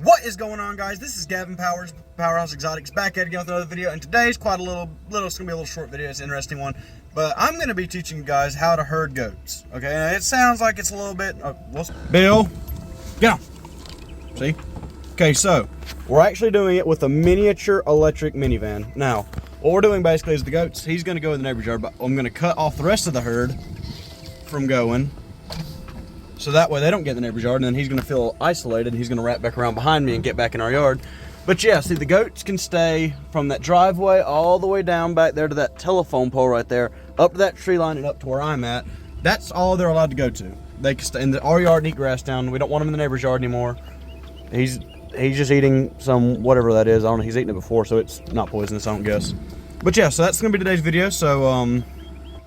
What is going on, guys? This is Gavin Powers, Powerhouse Exotics, back at it again with another video, and today's quite a little, it's gonna be a little short video. It's an interesting one, but I'm gonna be teaching you guys how to herd goats. Okay, now, it sounds like it's a little bit. Bill, get on. See? Okay, so we're actually doing it with a miniature electric minivan. Now, what we're doing basically is the goats. He's gonna go in the neighbor's yard, but I'm gonna cut off the rest of the herd from going. So that way they don't get in the neighbor's yard, and then he's gonna feel isolated. He's gonna wrap back around behind me and get back in our yard. But yeah, see, the goats can stay from that driveway all the way down back there to that telephone pole right there, up to that tree line and up to where I'm at. That's all they're allowed to go to. They can stay in our yard and eat grass down. We don't want them in the neighbor's yard anymore. He's just eating some, whatever that is. I don't know, he's eaten it before, so it's not poisonous, I don't guess. But yeah, so that's gonna be today's video. So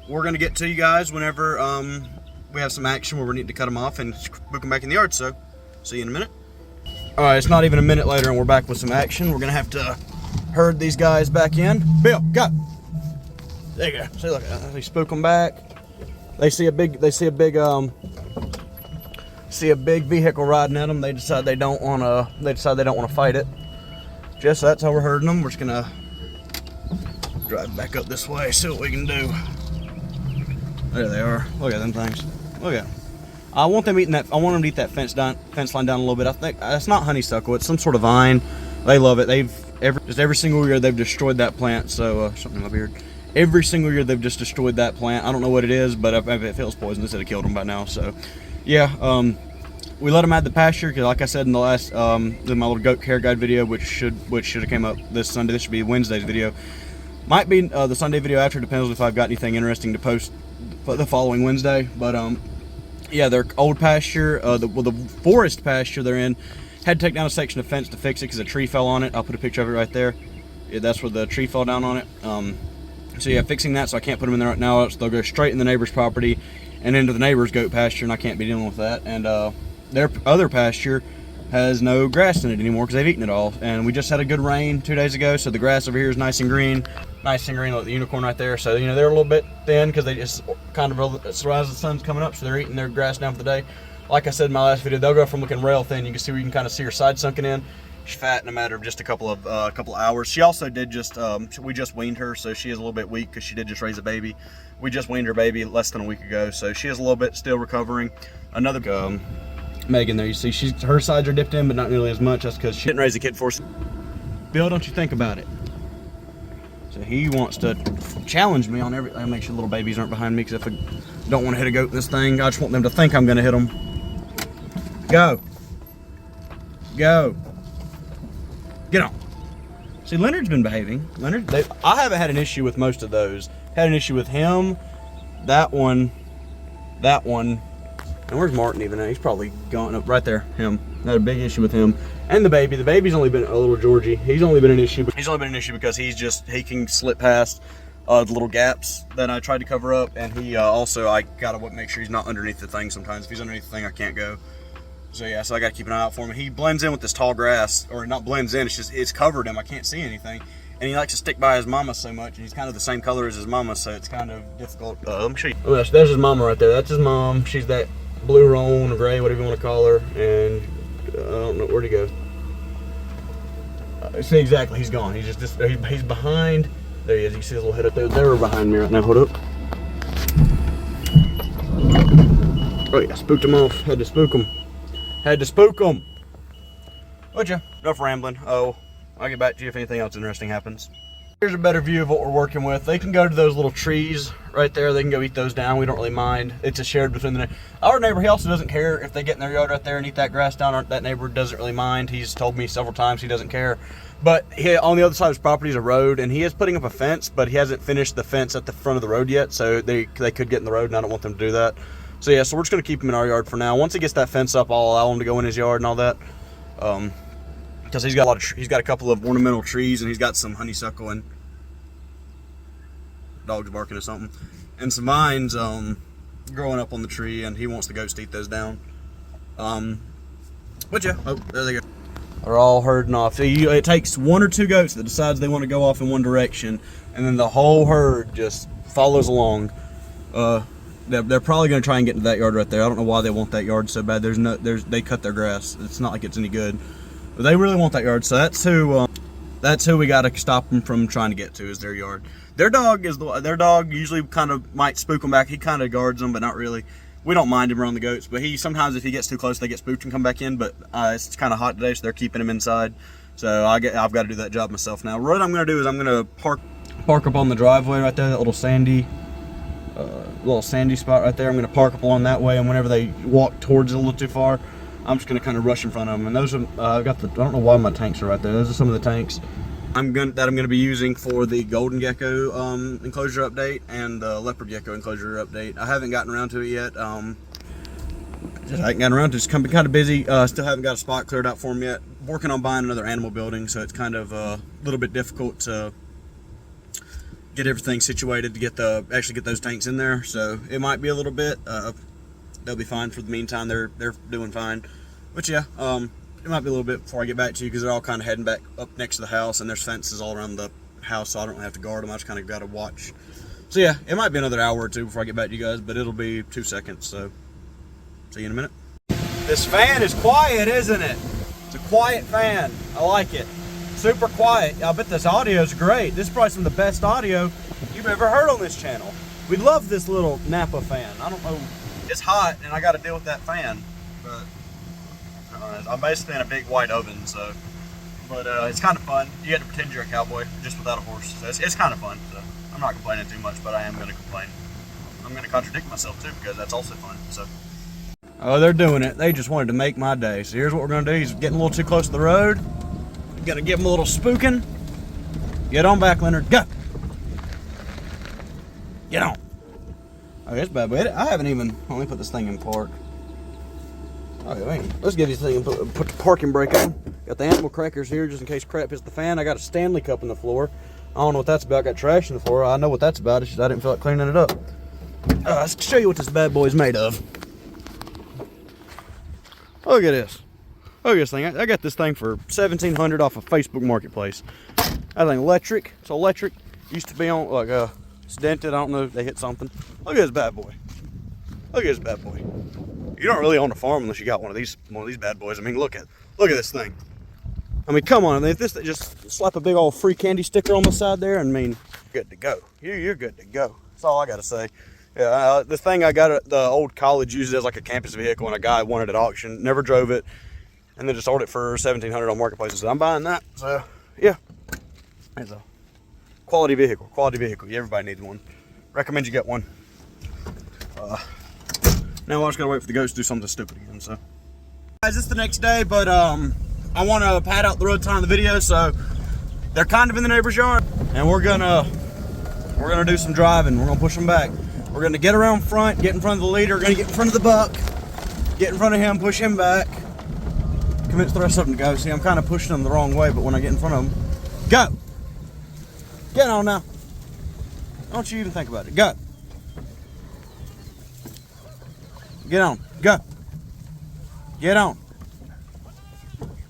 we're gonna get to you guys whenever we have some action where we need to cut them off and book them back in the yard. So see you in a minute. All right, it's not even a minute later and we're back with some action. We're gonna have to herd these guys back in. Bill, go. There you go. See, look, they spook them back. They see a big vehicle riding at them. They decide they don't want to fight it. Just that's how we're herding them. We're just gonna drive back up this way, see what we can do. There they are. Look at them things. Look at them. I want them eating that. I want them to eat that fence line down a little bit. I think that's not honeysuckle. It's some sort of vine. They love it. Every single year they've destroyed that plant. So something in my beard. Every single year they've just destroyed that plant. I don't know what it is, but if it feels poisonous, it'd have killed them by now. So yeah, we let them add the pasture because, like I said in the last my little goat care guide video, which should have came up this Sunday. This should be Wednesday's video. Might be the Sunday video after. Depends on if I've got anything interesting to post the following Wednesday. But yeah, their old pasture, the forest pasture they're in, had to take down a section of fence to fix it because a tree fell on it. I'll put a picture of it right there. Yeah, that's where the tree fell down on it. So yeah, fixing that, so I can't put them in there right now. So they'll go straight in the neighbor's property and into the neighbor's goat pasture, and I can't be dealing with that. And their other pasture has no grass in it anymore because they've eaten it all. And we just had a good rain 2 days ago, so the grass over here is nice and green. Nice and green, like the unicorn right there. So, you know, they're a little bit thin because they just kind of, as the sun's coming up, so they're eating their grass down for the day. Like I said in my last video, they'll go from looking rail thin. You can see where you can kind of see her side sunken in. She's fat in a matter of just a couple of hours. She also did just, we just weaned her, so she is a little bit weak because she did just raise a baby. We just weaned her baby less than a week ago, so she is a little bit still recovering. Another Megan there, you see, her sides are dipped in, but not nearly as much. That's because she didn't raise a kid for us. Bill, don't you think about it. So he wants to challenge me on everything. Make sure little babies aren't behind me, because if I don't want to hit a goat in this thing, I just want them to think I'm going to hit them. Go. Go. Get on. See, Leonard's been behaving. I haven't had an issue with most of those. Had an issue with him, that one, and where's Martin even at? He's probably gone up right there. Him. Had a big issue with him. And the baby. The baby's only been a little Georgie. He's only been an issue. He's only been an issue because he can slip past the little gaps that I tried to cover up. And he also, I gotta make sure he's not underneath the thing sometimes. If he's underneath the thing, I can't go. So yeah, so I gotta keep an eye out for him. He blends in with this tall grass, or not blends in, it's covered him. I can't see anything. And he likes to stick by his mama so much, and he's kind of the same color as his mama, so it's kind of difficult. Let me show you. Oh, there's his mama right there. That's his mom. She's that blue roan or gray, whatever you want to call her. And I don't know where'd he go. See, exactly, he's gone. He's just he's behind. There he is. You see his little head up there. They're behind me right now. Hold up. Oh yeah, spooked him off. Had to spook him. Would ya? Enough rambling. Oh, I'll get back to you if anything else interesting happens. Here's a better view of what we're working with. They can go to those little trees right there. They can go eat those down. We don't really mind. It's a shared between our neighbor. He also doesn't care if they get in their yard right there and eat that grass down. That neighbor doesn't really mind. He's told me several times he doesn't care. But on the other side of his property is a road, and he is putting up a fence, but he hasn't finished the fence at the front of the road yet. So they could get in the road, and I don't want them to do that. So yeah, so we're just gonna keep him in our yard for now. Once he gets that fence up, I'll allow him to go in his yard and all that. Because he's got a couple of ornamental trees, and he's got some honeysuckle and dogs barking or something, and some vines growing up on the tree, and he wants the goats to eat those down. But yeah, oh, there they go. They're all herding off. So it takes one or two goats that decides they want to go off in one direction, and then the whole herd just follows along. They're probably going to try and get into that yard right there. I don't know why they want that yard so bad. They cut their grass. It's not like it's any good. But they really want that yard, so that's who we got to stop them from trying to get to, is their yard. Their dog usually kind of might spook them back. He kind of guards them, but not really. We don't mind him around the goats, but sometimes if he gets too close, they get spooked and come back in. But it's kind of hot today, so they're keeping him inside. So I've got to do that job myself now. What I'm going to do is I'm going to park up on the driveway right there, that little sandy spot right there. I'm going to park up along that way, and whenever they walk towards it a little too far, I'm just going to kind of rush in front of them. And those are I don't know why my tanks are right there. Those are some of the tanks I'm going to be using for the golden gecko enclosure update and the leopard gecko enclosure update. I haven't gotten around to it yet. I haven't gotten around to it. It's kind of busy. Still haven't got a spot cleared out for them yet. Working on buying another animal building, so it's kind of a little bit difficult to get everything situated to actually get those tanks in there. So it might be a little bit. They'll be fine for the meantime. They're doing fine. But yeah, it might be a little bit before I get back to you, because they're all kind of heading back up next to the house, and there's fences all around the house, so I don't really have to guard them. I just kind of got to watch. So yeah, it might be another hour or two before I get back to you guys, but it'll be 2 seconds. So see you in a minute. This fan is quiet, isn't it? It's a quiet fan. I like it. Super quiet. I bet this audio is great. This is probably some of the best audio you've ever heard on this channel. We love this little Napa fan. I don't know. It's hot, and I got to deal with that fan, but I'm basically in a big white oven, so. But it's kind of fun. You get to pretend you're a cowboy just without a horse. So it's kind of fun. So I'm not complaining too much, but I am going to complain. I'm going to contradict myself too, because that's also fun. So. Oh, they're doing it. They just wanted to make my day. So here's what we're going to do. He's getting a little too close to the road. Got to give him a little spooking. Get on back, Leonard. Go. Get on. Oh, it's bad, but I haven't even. Let me put this thing in park. Okay, wait. Let's give you this thing and put the parking brake on. Got the animal crackers here just in case crap hits the fan. I got a Stanley cup in the floor. I don't know what that's about. Got trash in the floor. I know what that's about. It's just I didn't feel like cleaning it up. Let's show you what this bad boy is made of. Look at this. Look at this thing. I got this thing for $1,700 off of Facebook Marketplace. That thing electric. It's electric. Used to be on like it's dented. I don't know if they hit something. Look at this bad boy. Look at this bad boy. You don't really own a farm unless you got one of these bad boys. I mean, look at this thing. I mean, come on. I mean, if this just slap a big old free candy sticker on the side there, and I mean, good to go. You're good to go. That's all I got to say. Yeah, the thing I got at the old college used it as like a campus vehicle, and a guy wanted it at auction. Never drove it, and then just sold it for $1,700 on Marketplace. So I'm buying that. So yeah, it's a quality vehicle. Quality vehicle. Everybody needs one. Recommend you get one. Now I just gotta wait for the goats to do something stupid again. So guys, it's the next day, but I want to pad out the road time of the video. So they're kind of in the neighbor's yard, and we're gonna do some driving. We're gonna push them back. We're gonna get around front, get in front of the leader. We're gonna get in front of the buck, get in front of him, push him back. Convince the rest of them to go. See, I'm kind of pushing them the wrong way, but when I get in front of them, go. Get on now. Don't you even think about it. Go. Get on. Go. Get on.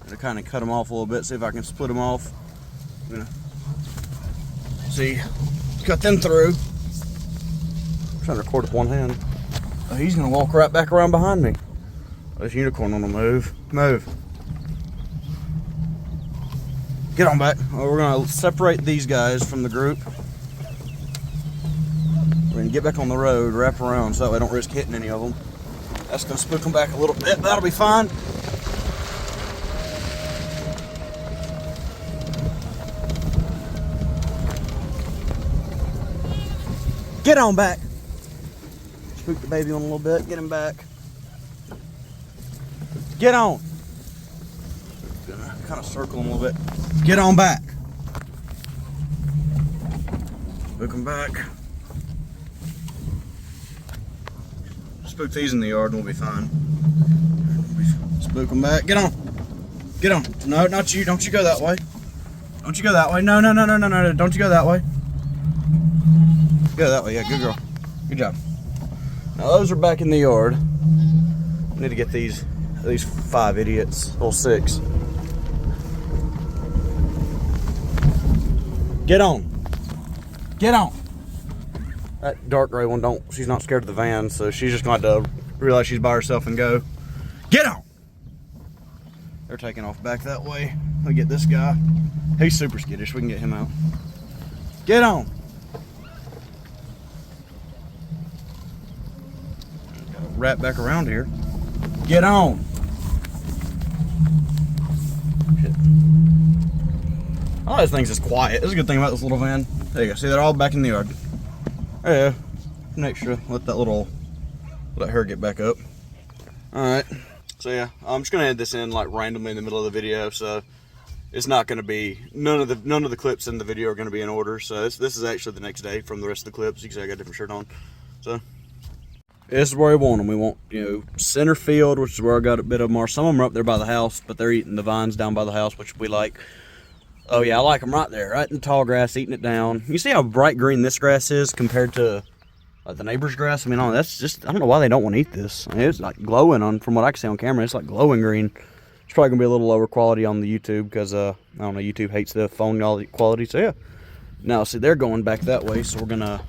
To kind of cut them off a little bit. See if I can split them off. I'm gonna see. Cut them through. I'm trying to record with one hand. Oh, he's gonna walk right back around behind me. This unicorn on the move. Move. Get on back. Well, we're gonna separate these guys from the group. We're gonna get back on the road, wrap around, so that way I don't risk hitting any of them. That's gonna spook them back a little bit. That'll be fine. Get on back. Spook the baby on a little bit. Get him back. Get on. Gonna kind of circle him a little bit. Get on back. Spook him back. Spook these in the yard and we'll be fine. Spook them back. Get on. Get on. No, not you. Don't you go that way. Don't you go that way. No. Don't you go that way. Go that way. Yeah, good girl. Good job. Now those are back in the yard. I need to get these 5 idiots. Well, 6. Get on. Get on. That dark gray one she's not scared of the van, so she's just going to realize she's by herself and go. Get on. They're taking off back that way. We get this guy. He's super skittish. We can get him out. Get on. Gotta wrap back around here. Get on. Shit. All those things is quiet. This is a good thing about this little van. There you go. See, they're all back in the yard. There you go. Make sure let her get back up. All right. So yeah, I'm just gonna add this in like randomly in the middle of the video. So it's not gonna be none of the clips in the video are gonna be in order. So this is actually the next day from the rest of the clips. You can see I got a different shirt on. So this is where we want them. We want, you know, center field, which is where I got a bit of them are. Some of them are up there by the house, but they're eating the vines down by the house, which we like. Oh yeah, I like them right there, right in the tall grass, eating it down. You see how bright green this grass is compared to the neighbor's grass? I mean, that's just, I don't know why they don't want to eat this. I mean, it's like glowing on, from what I can see on camera, it's like glowing green. It's probably gonna be a little lower quality on the YouTube because I don't know, YouTube hates the phone quality. So yeah. Now see, they're going back that way, so we're gonna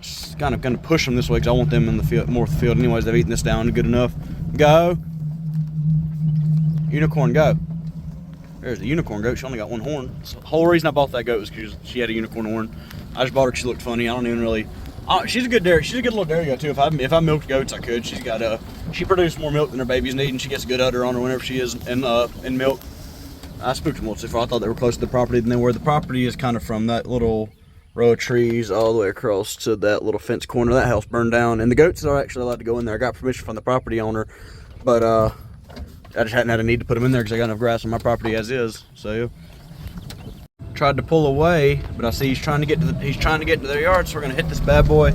just kind of gonna push them this way because I want them in the field, more of the field. Anyways, they've eaten this down good enough. Go, unicorn, go. There's the unicorn goat. She only got one horn. So the whole reason I bought that goat was because she had a unicorn horn. I just bought her because she looked funny. I don't even really. She's a good dairy. She's a good little dairy goat too. If I milked goats, I could. She's got she produces more milk than her babies need, and she gets a good udder on her whenever she is in milk. I spooked them a little too far. I thought they were closer to the property than they were. The property is kind of from that little row of trees all the way across to that little fence corner. That house burned down, and the goats are actually allowed to go in there. I got permission from the property owner, but I just hadn't had a need to put them in there because I got enough grass on my property as is. So tried to pull away, but I see he's trying to get to their yard, so we're gonna hit this bad boy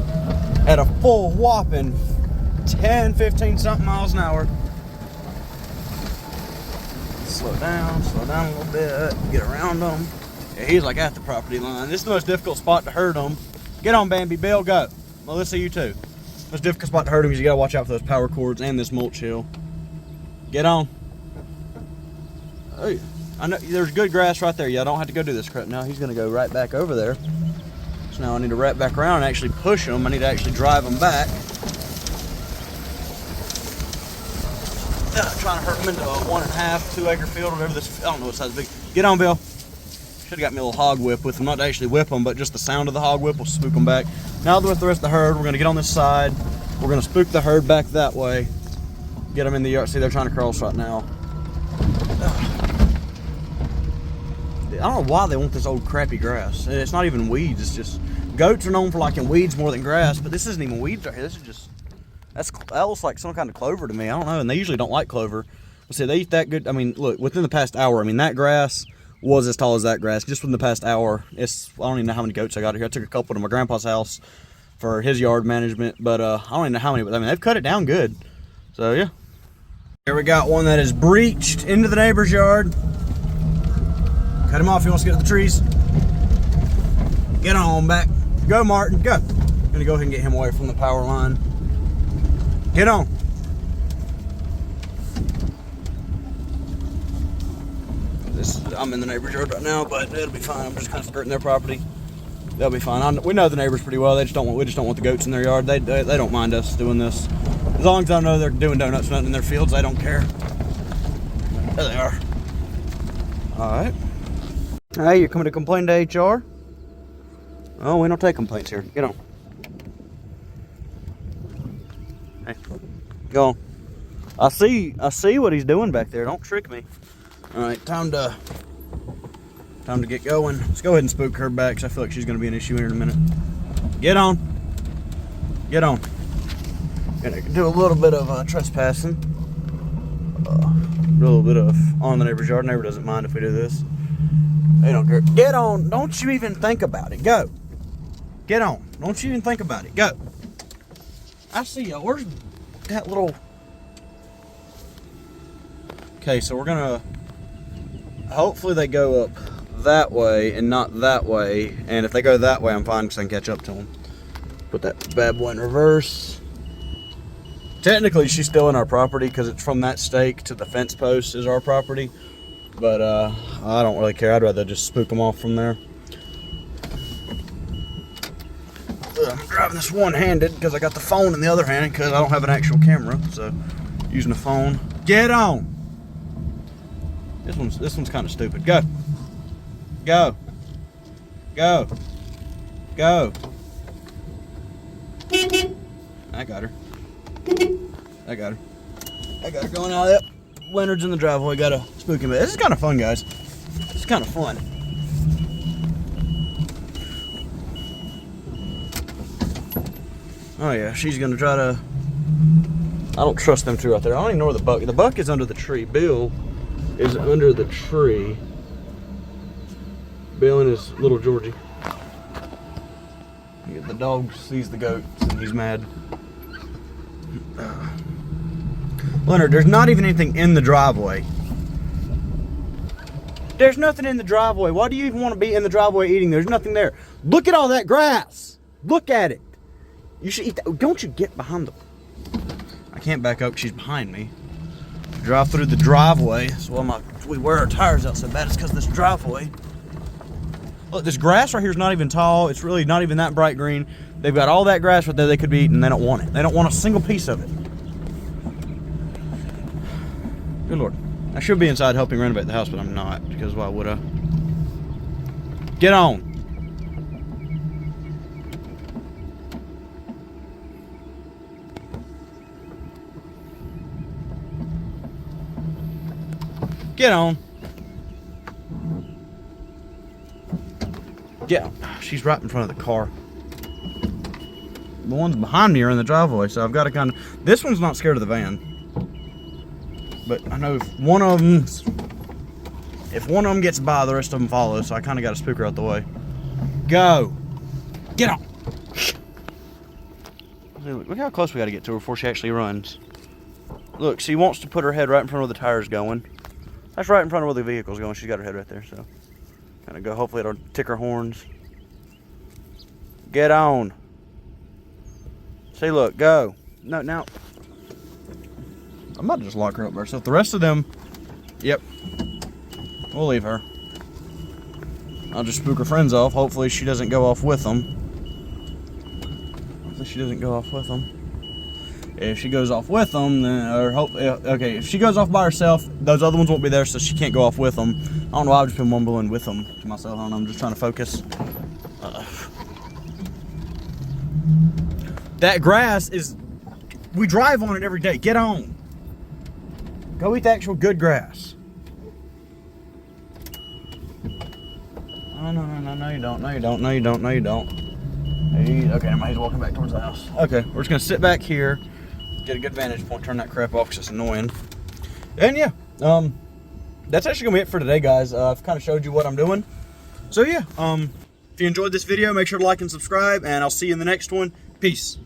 at a full whopping 10, 15 something miles an hour. Slow down a little bit, get around them. Yeah, he's like at the property line. This is the most difficult spot to hurt him. Get on, Bambi, Bill, go. Melissa, you too. Most difficult spot to hurt him is you gotta watch out for those power cords and this mulch hill. Get on. Hey, I know there's good grass right there. Y'all don't have to go do this crap. Now he's gonna go right back over there. So now I need to wrap back around and actually push him. I need to actually drive him back. Trying to hurt him into a 1.5, 2 acre field, whatever this, I don't know what size big. Get on, Bill. Should have got me a little hog whip with him. Not to actually whip them, but just the sound of the hog whip will spook them back. Now with the rest of the herd, we're gonna get on this side. We're gonna spook the herd back that way. Get them in the yard. See, they're trying to cross right now. I don't know why they want this old crappy grass. It's not even weeds. It's just, goats are known for liking weeds more than grass, but this isn't even weeds right here. This is just, that looks like some kind of clover to me. I don't know, and they usually don't like clover. See, they eat that good. I mean, look, within the past hour, I mean, that grass was as tall as that grass. Just within the past hour, I don't even know how many goats I got here. I took a couple to my grandpa's house for his yard management, but I don't even know how many, but I mean, they've cut it down good. So, yeah. Here we got one that is breached into the neighbor's yard. Cut him off, he wants to get to the trees. Get on back. Go, Martin, go. I'm gonna go ahead and get him away from the power line. Get on. I'm in the neighbor's yard right now, but it'll be fine. I'm just kind of skirting their property. They'll be fine. We know the neighbors pretty well. We just don't want the goats in their yard. They don't mind us doing this. As long as I know they're doing donuts nothing in their fields, they don't care. There they are. All right. Hey, you're coming to complain to HR? Oh, we don't take complaints here. Get on. Hey, go on. I see what he's doing back there. Don't trick me. All right, time to get going. Let's go ahead and spook her back because I feel like she's going to be an issue here in a minute. Get on. Get on. Gonna do a little bit of trespassing. A little bit of on the neighbor's yard. Neighbor doesn't mind if we do this. They don't care. Get on. Don't you even think about it. Go. Get on. Don't you even think about it. Go. I see you. Where's that little... Okay, so we're gonna... Hopefully they go up that way and not that way. And if they go that way, I'm fine because I can catch up to them. Put that bad boy in reverse. Technically, she's still in our property because it's from that stake to the fence post is our property. But I don't really care. I'd rather just spook them off from there. I'm driving this one-handed because I got the phone in the other hand because I don't have an actual camera. So, using the phone. Get on! This one's kind of stupid. Go. Go. Go. Go. I got her. I got her. I got her going out of there. Leonard's in the driveway. Got a spooky bit. This is kind of fun, guys. It's kind of fun. Oh yeah, she's gonna try to. I don't trust them two out there. I don't even know where the buck. The buck is under the tree. Bill is under the tree. Bill and his little Georgie. The dog sees the goats and he's mad. Leonard, there's not even anything in the driveway. There's nothing in the driveway. Why do you even want to be in the driveway eating? There's nothing there. Look at all that grass. Look at it. You should eat that. Don't you get behind the... I can't back up because she's behind me. Drive through the driveway. That's why we wear our tires out so bad. It's because of this driveway. Look, this grass right here is not even tall. It's really not even that bright green. They've got all that grass right there they could be eating, and they don't want it. They don't want a single piece of it. Good Lord. I should be inside helping renovate the house, but I'm not, because why would I? Get on. Get on. Get on. She's right in front of the car. The ones behind me are in the driveway, so I've got to kind of... This one's not scared of the van. But I know if one of them gets by, the rest of them follow, so I kind of got to spook her out the way. Go. Get on. Look how close we got to get to her before she actually runs. Look, she wants to put her head right in front of where the tire's going. That's right in front of where the vehicle's going. She's got her head right there, so kind of go. Hopefully it'll tick her horns. Get on. See, look, go. No, now. I might just lock her up there. So if the rest of them, yep, we'll leave her. I'll just spook her friends off. Hopefully she doesn't go off with them. Hopefully she doesn't go off with them. If she goes off with them, then, okay, if she goes off by herself, those other ones won't be there, so she can't go off with them. I don't know why I've just been mumbling with them to myself. I don't know, I'm just trying to focus. That grass is, we drive on it every day. Get on. Go eat the actual good grass. Oh, no, you don't. No, you don't. No, you don't. No, you don't. Hey, okay, now he's walking back towards the house. Okay, we're just going to sit back here, get a good vantage point, turn that crap off because it's annoying. And yeah, that's actually going to be it for today, guys. I've kind of showed you what I'm doing. So yeah, if you enjoyed this video, make sure to like and subscribe, and I'll see you in the next one. Peace.